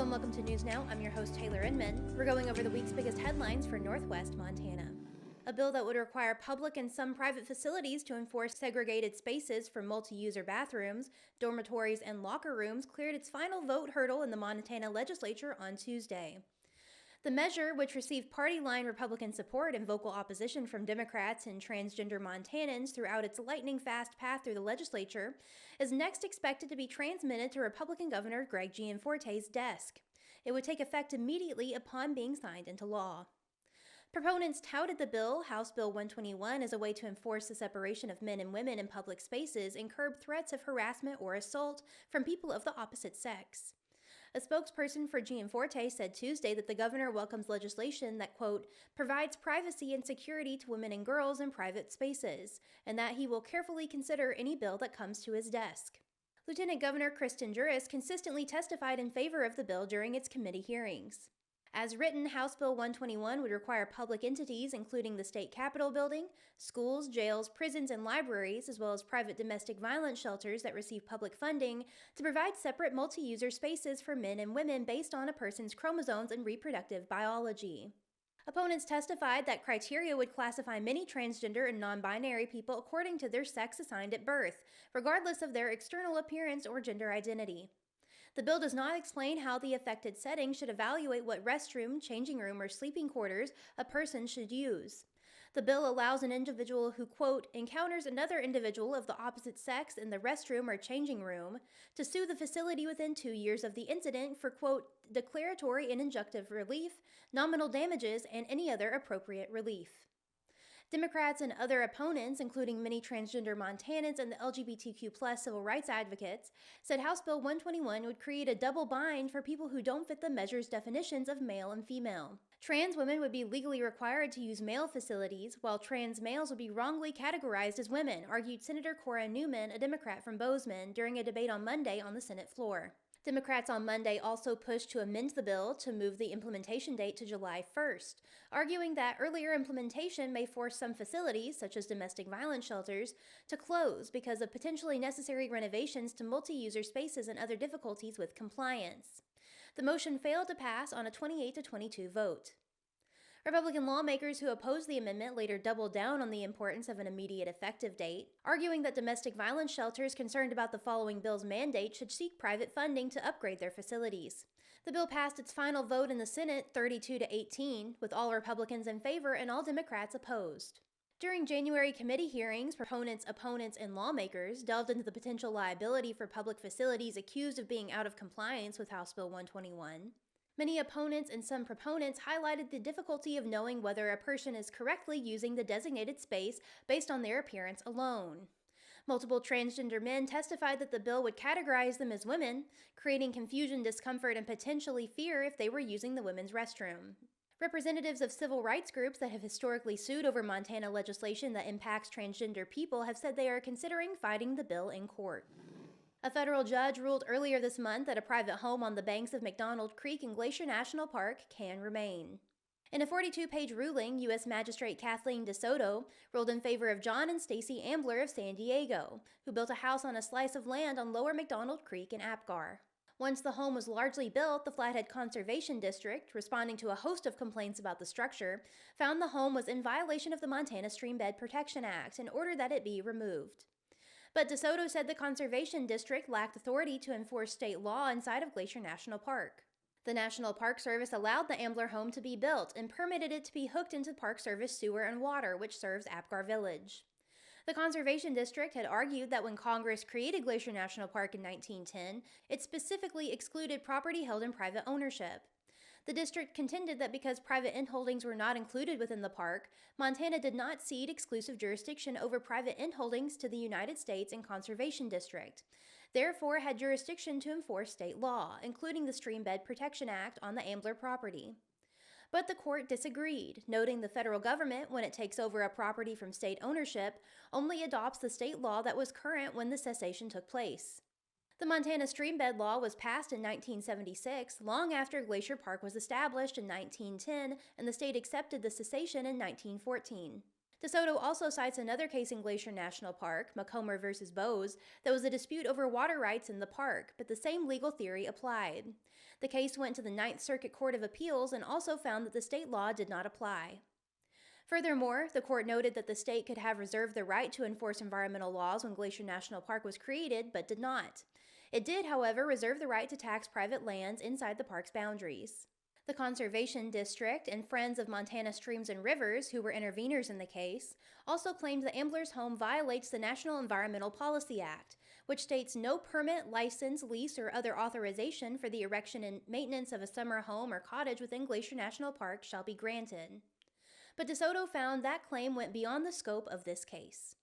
and welcome to News Now. I'm your host, Taylor Inman. We're going over the week's biggest headlines for Northwest Montana. A bill that would require public and some private facilities to enforce segregated spaces for multi-user bathrooms, dormitories, and locker rooms cleared its final vote hurdle in the Montana Legislature on Tuesday. The measure, which received party-line Republican support and vocal opposition from Democrats and transgender Montanans throughout its lightning-fast path through the legislature, is next expected to be transmitted to Republican Governor Greg Gianforte's desk. It would take effect immediately upon being signed into law. Proponents touted the bill, House Bill 121, as a way to enforce the separation of men and women in public spaces and curb threats of harassment or assault from people of the opposite sex. A spokesperson for Gianforte said Tuesday that the governor welcomes legislation that, quote, provides privacy and security to women and girls in private spaces, and that he will carefully consider any bill that comes to his desk. Lieutenant Governor Kristen Juris consistently testified in favor of the bill during its committee hearings. As written, House Bill 121 would require public entities, including the state capitol building, schools, jails, prisons, and libraries, as well as private domestic violence shelters that receive public funding, to provide separate multi-user spaces for men and women based on a person's chromosomes and reproductive biology. Opponents testified that criteria would classify many transgender and non-binary people according to their sex assigned at birth, regardless of their external appearance or gender identity. The bill does not explain how the affected setting should evaluate what restroom, changing room, or sleeping quarters a person should use. The bill allows an individual who, quote, encounters another individual of the opposite sex in the restroom or changing room to sue the facility within 2 years of the incident for, quote, declaratory and injunctive relief, nominal damages, and any other appropriate relief. Democrats and other opponents, including many transgender Montanans and the LGBTQ+ civil rights advocates, said House Bill 121 would create a double bind for people who don't fit the measure's definitions of male and female. Trans women would be legally required to use male facilities, while trans males would be wrongly categorized as women, argued Senator Cora Newman, a Democrat from Bozeman, during a debate on Monday on the Senate floor. Democrats on Monday also pushed to amend the bill to move the implementation date to July 1st, arguing that earlier implementation may force some facilities, such as domestic violence shelters, to close because of potentially necessary renovations to multi-user spaces and other difficulties with compliance. The motion failed to pass on a 28-22 vote. Republican lawmakers who opposed the amendment later doubled down on the importance of an immediate effective date, arguing that domestic violence shelters concerned about the following bill's mandate should seek private funding to upgrade their facilities. The bill passed its final vote in the Senate 32-18, with all Republicans in favor and all Democrats opposed. During January committee hearings, proponents, opponents, and lawmakers delved into the potential liability for public facilities accused of being out of compliance with House Bill 121. Many opponents and some proponents highlighted the difficulty of knowing whether a person is correctly using the designated space based on their appearance alone. Multiple transgender men testified that the bill would categorize them as women, creating confusion, discomfort, and potentially fear if they were using the women's restroom. Representatives of civil rights groups that have historically sued over Montana legislation that impacts transgender people have said they are considering fighting the bill in court. A federal judge ruled earlier this month that a private home on the banks of McDonald Creek in Glacier National Park can remain. In a 42-page ruling, U.S. Magistrate Kathleen DeSoto ruled in favor of John and Stacy Ambler of San Diego, who built a house on a slice of land on Lower McDonald Creek in Apgar. Once the home was largely built, the Flathead Conservation District, responding to a host of complaints about the structure, found the home was in violation of the Montana Streambed Protection Act and ordered that it be removed. But DeSoto said the Conservation District lacked authority to enforce state law inside of Glacier National Park. The National Park Service allowed the Ambler home to be built and permitted it to be hooked into Park Service sewer and water, which serves Apgar Village. The Conservation District had argued that when Congress created Glacier National Park in 1910, it specifically excluded property held in private ownership. The district contended that because private inholdings were not included within the park, Montana did not cede exclusive jurisdiction over private inholdings to the United States and Conservation District, therefore had jurisdiction to enforce state law, including the Streambed Protection Act on the Ambler property. But the court disagreed, noting the federal government, when it takes over a property from state ownership, only adopts the state law that was current when the cessation took place. The Montana Streambed Law was passed in 1976, long after Glacier Park was established in 1910, and the state accepted the cessation in 1914. DeSoto also cites another case in Glacier National Park, Macomber versus Bose, that was a dispute over water rights in the park, but the same legal theory applied. The case went to the Ninth Circuit Court of Appeals and also found that the state law did not apply. Furthermore, the court noted that the state could have reserved the right to enforce environmental laws when Glacier National Park was created, but did not. It did, however, reserve the right to tax private lands inside the park's boundaries. The Conservation District and Friends of Montana Streams and Rivers, who were interveners in the case, also claimed that Ambler's home violates the National Environmental Policy Act, which states no permit, license, lease, or other authorization for the erection and maintenance of a summer home or cottage within Glacier National Park shall be granted. But DeSoto found that claim went beyond the scope of this case.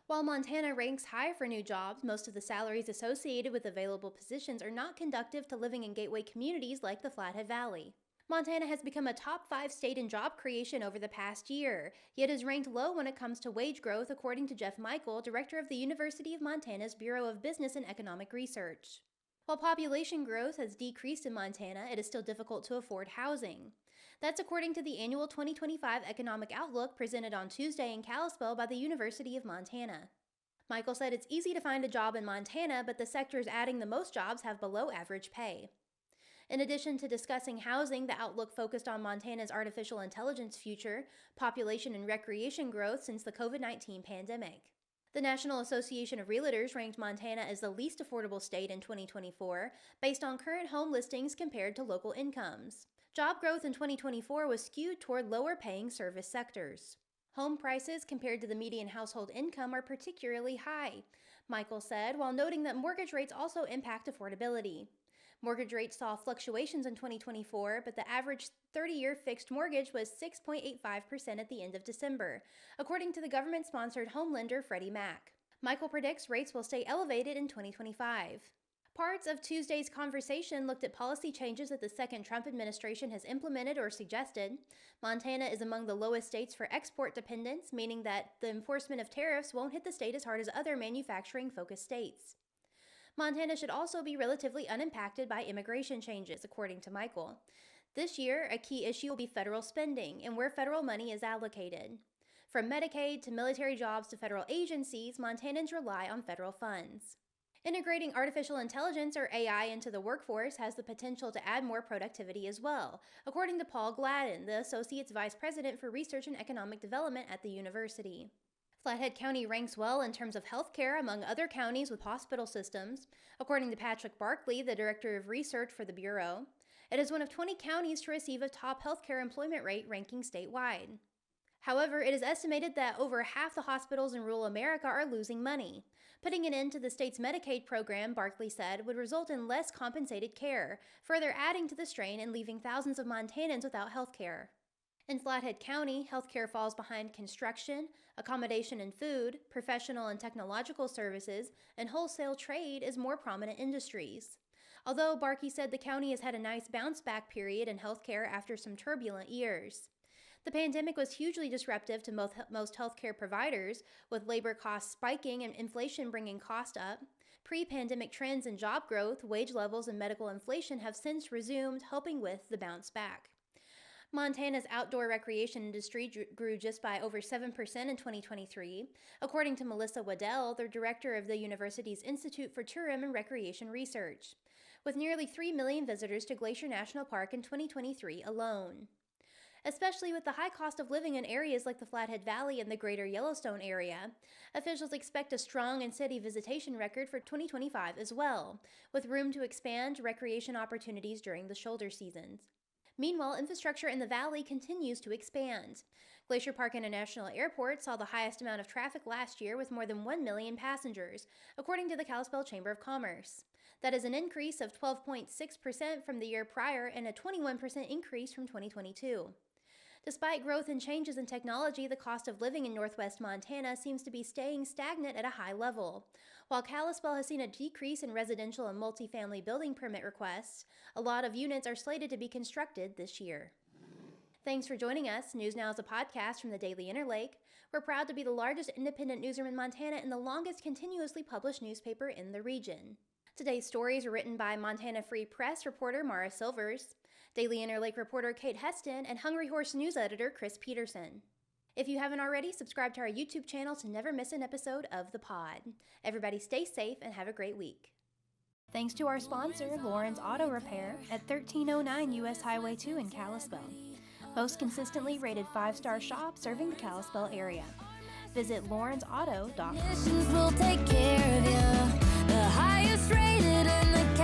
While Montana ranks high for new jobs, most of the salaries associated with available positions are not conducive to living in gateway communities like the Flathead Valley. Montana has become a top 5 state in job creation over the past year, yet is ranked low when it comes to wage growth, according to Jeff Michael, director of the University of Montana's Bureau of Business and Economic Research. While population growth has decreased in Montana, it is still difficult to afford housing. That's according to the annual 2025 Economic Outlook presented on Tuesday in Kalispell by the University of Montana. Michael said it's easy to find a job in Montana, but the sectors adding the most jobs have below average pay. In addition to discussing housing, the Outlook focused on Montana's artificial intelligence future, population and recreation growth since the COVID-19 pandemic. The National Association of Realtors ranked Montana as the least affordable state in 2024, based on current home listings compared to local incomes. Job growth in 2024 was skewed toward lower-paying service sectors. Home prices compared to the median household income are particularly high, Michael said, while noting that mortgage rates also impact affordability. Mortgage rates saw fluctuations in 2024, but the average 30-year fixed mortgage was 6.85% at the end of December, according to the government-sponsored home lender Freddie Mac. Michael predicts rates will stay elevated in 2025. Parts of Tuesday's conversation looked at policy changes that the second Trump administration has implemented or suggested. Montana is among the lowest states for export dependence, meaning that the enforcement of tariffs won't hit the state as hard as other manufacturing-focused states. Montana should also be relatively unimpacted by immigration changes, according to Michael. This year, a key issue will be federal spending and where federal money is allocated. From Medicaid to military jobs to federal agencies, Montanans rely on federal funds. Integrating artificial intelligence or AI into the workforce has the potential to add more productivity as well, according to Paul Gladden, the Associate's Vice President for Research and Economic Development at the university. Flathead County ranks well in terms of health care among other counties with hospital systems, according to Patrick Barkley, the Director of Research for the Bureau. It is one of 20 counties to receive a top healthcare employment rate ranking statewide. However, it is estimated that over half the hospitals in rural America are losing money. Putting an end to the state's Medicaid program, Barkley said, would result in less compensated care, further adding to the strain and leaving thousands of Montanans without health care. In Flathead County, healthcare falls behind construction, accommodation and food, professional and technological services, and wholesale trade as more prominent industries. Although Barkey said the county has had a nice bounce-back period in healthcare after some turbulent years. The pandemic was hugely disruptive to most healthcare providers, with labor costs spiking and inflation bringing costs up. Pre-pandemic trends in job growth, wage levels, and medical inflation have since resumed, helping with the bounce back. Montana's outdoor recreation industry grew just by over 7% in 2023, according to Melissa Waddell, the director of the university's Institute for Tourism and Recreation Research, with nearly 3 million visitors to Glacier National Park in 2023 alone. Especially with the high cost of living in areas like the Flathead Valley and the greater Yellowstone area, officials expect a strong and steady visitation record for 2025 as well, with room to expand recreation opportunities during the shoulder seasons. Meanwhile, infrastructure in the valley continues to expand. Glacier Park International Airport saw the highest amount of traffic last year with more than 1 million passengers, according to the Kalispell Chamber of Commerce. That is an increase of 12.6% from the year prior and a 21% increase from 2022. Despite growth and changes in technology, the cost of living in northwest Montana seems to be staying stagnant at a high level. While Kalispell has seen a decrease in residential and multifamily building permit requests, a lot of units are slated to be constructed this year. Thanks for joining us. News Now is a podcast from the Daily Interlake. We're proud to be the largest independent newsroom in Montana and the longest continuously published newspaper in the region. Today's stories are written by Montana Free Press reporter Mara Silvers, Daily Interlake reporter Kate Heston, and Hungry Horse News editor Chris Peterson. If you haven't already, subscribe to our YouTube channel to never miss an episode of the pod. Everybody stay safe and have a great week. Thanks to our sponsor, Lauren's Auto Repair at 1309 U.S. Highway 2 in Kalispell. Most consistently rated 5-star shop serving the Kalispell area. Visit lawrensauto.com. Will take care of you. The highest rated in the